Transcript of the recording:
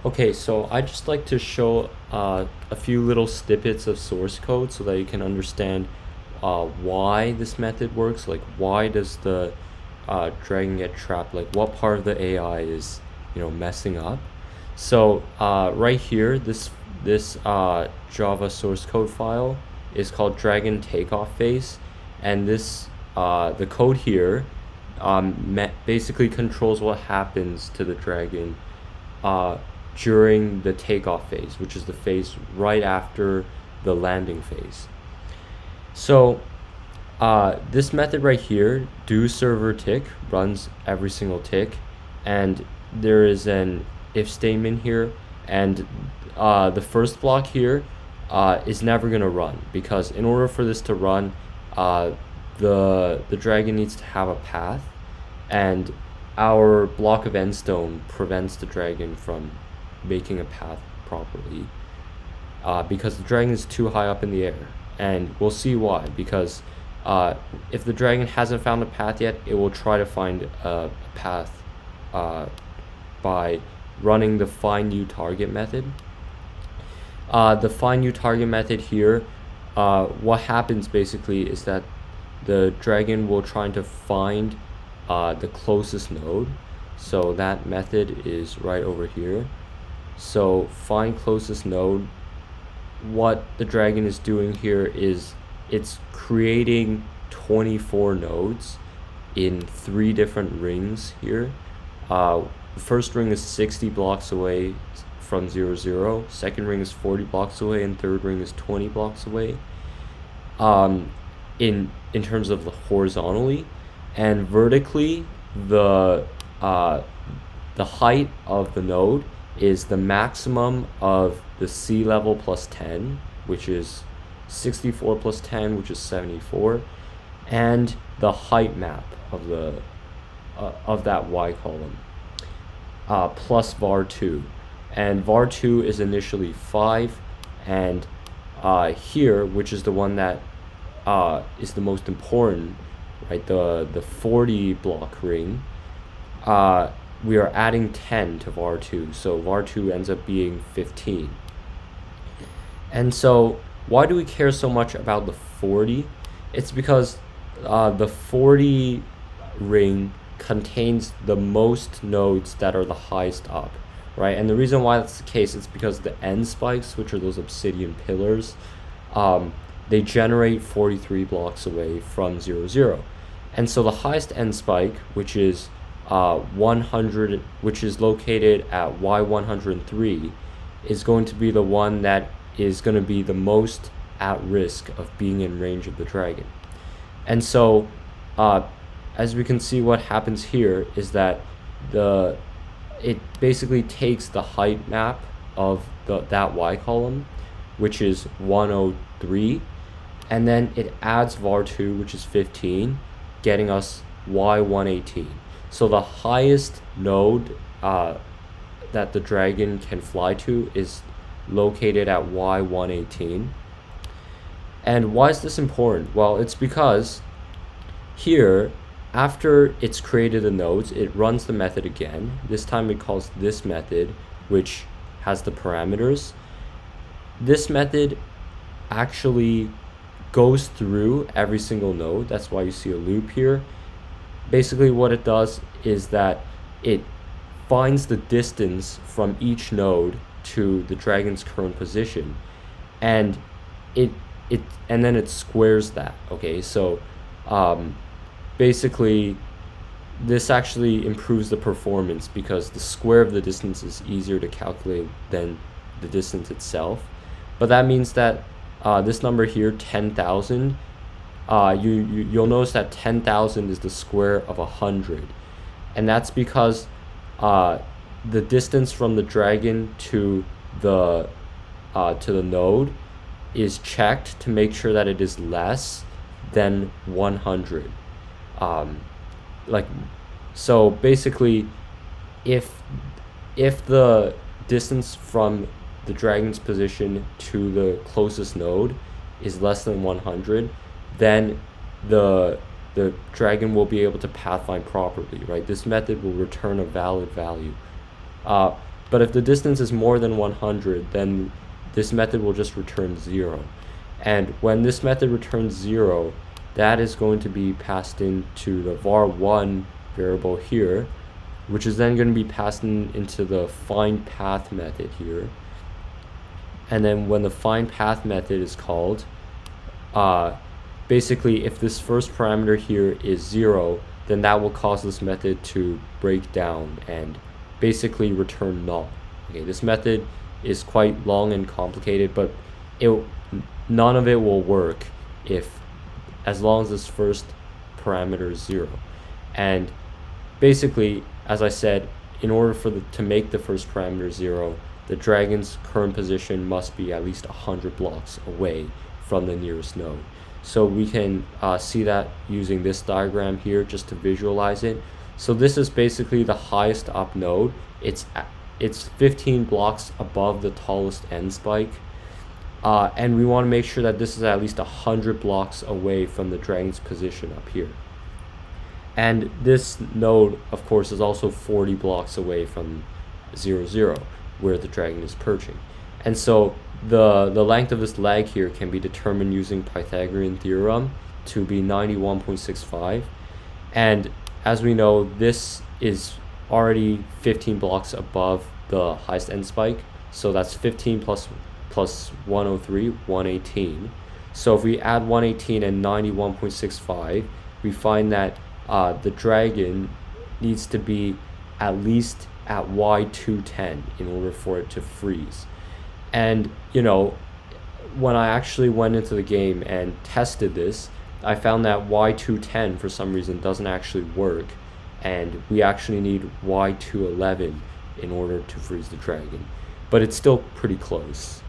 Okay, so I just like to show a few little snippets of source code so that you can understand why this method works. Like, why does the dragon get trapped? Like, what part of the AI is messing up? So right here, this Java source code file is called Dragon Takeoff Phase, and the code here basically controls what happens to the dragon uh, during the takeoff phase, which is the phase right after the landing phase. So this method right here, do server tick, runs every single tick, and there is an if statement here, and the first block here is never going to run, because in order for this to run, the dragon needs to have a path, and our block of endstone prevents the dragon from making a path properly, because the dragon is too high up in the air, and we'll see why. Because if the dragon hasn't found a path yet, it will try to find a path by running the find new target method. The find new target method here, what happens basically is that the dragon will try to find the closest node. So that method is right over here. So find closest node, what the dragon is doing here is it's creating 24 nodes in 3 different rings here. The first ring is 60 blocks away from 0, 0. Second ring is 40 blocks away, and third ring is 20 blocks away. In terms of the horizontally, and vertically, the height of the node is the maximum of the sea level plus 10, which is 64 plus 10, which is 74, and the height map of the of that y column, plus var2, and var2 is initially 5, and here, which is the one that is the most important, right, the 40 block ring, we are adding 10 to var2, so var2 ends up being 15. And so why do we care so much about the 40? It's because the 40 ring contains the most nodes that are the highest up, right? And the reason why that's the case is because the end spikes, which are those obsidian pillars, they generate 43 blocks away from 0, 0. And so the highest end spike, which is 100, which is located at y103, is going to be the one that is going to be the most at risk of being in range of the dragon. And so as we can see, what happens here is that it basically takes the height map of that y column, which is 103, and then it adds var2, which is 15, getting us y118. So the highest node that the dragon can fly to is located at y118. And why is this important? Well, it's because here, after it's created the nodes, it runs the method again. This time it calls this method, which has the parameters. This method actually goes through every single node. That's why you see a loop here. Basically what it does is that it finds the distance from each node to the dragon's current position, and then it squares that. Okay, so basically this actually improves the performance because the square of the distance is easier to calculate than the distance itself. But that means that this number here, 10,000, you'll notice that 10,000 is the square of 100, and that's because the distance from the dragon to the node is checked to make sure that it is less than 100. So basically, if the distance from the dragon's position to the closest node is less than 100, then the dragon will be able to pathfind properly, right? This method will return a valid value. But if the distance is more than 100, then this method will just return 0. And when this method returns 0, that is going to be passed into the var1 variable here, which is then going to be passed into the find path method here. And then when the find path method is called, basically if this first parameter here is 0, then that will cause this method to break down and basically return null. Okay, this method is quite long and complicated, but none of it will work as long as this first parameter is 0. And basically, as I said, in order to make the first parameter 0, the dragon's current position must be at least 100 blocks away from the nearest node. So we can see that using this diagram here just to visualize it. So this is basically the highest up node. It's 15 blocks above the tallest end spike. And we want to make sure that this is at least 100 blocks away from the dragon's position up here. And this node, of course, is also 40 blocks away from 0, 0, where the dragon is perching. And so the length of this leg here can be determined using Pythagorean theorem to be 91.65. And as we know, this is already 15 blocks above the highest end spike. So that's 15 plus 103, 118. So if we add 118 and 91.65, we find that the dragon needs to be at least at y210 in order for it to freeze. And when I actually went into the game and tested this, I found that y210 for some reason doesn't actually work, and we actually need y211 in order to freeze the dragon, but it's still pretty close.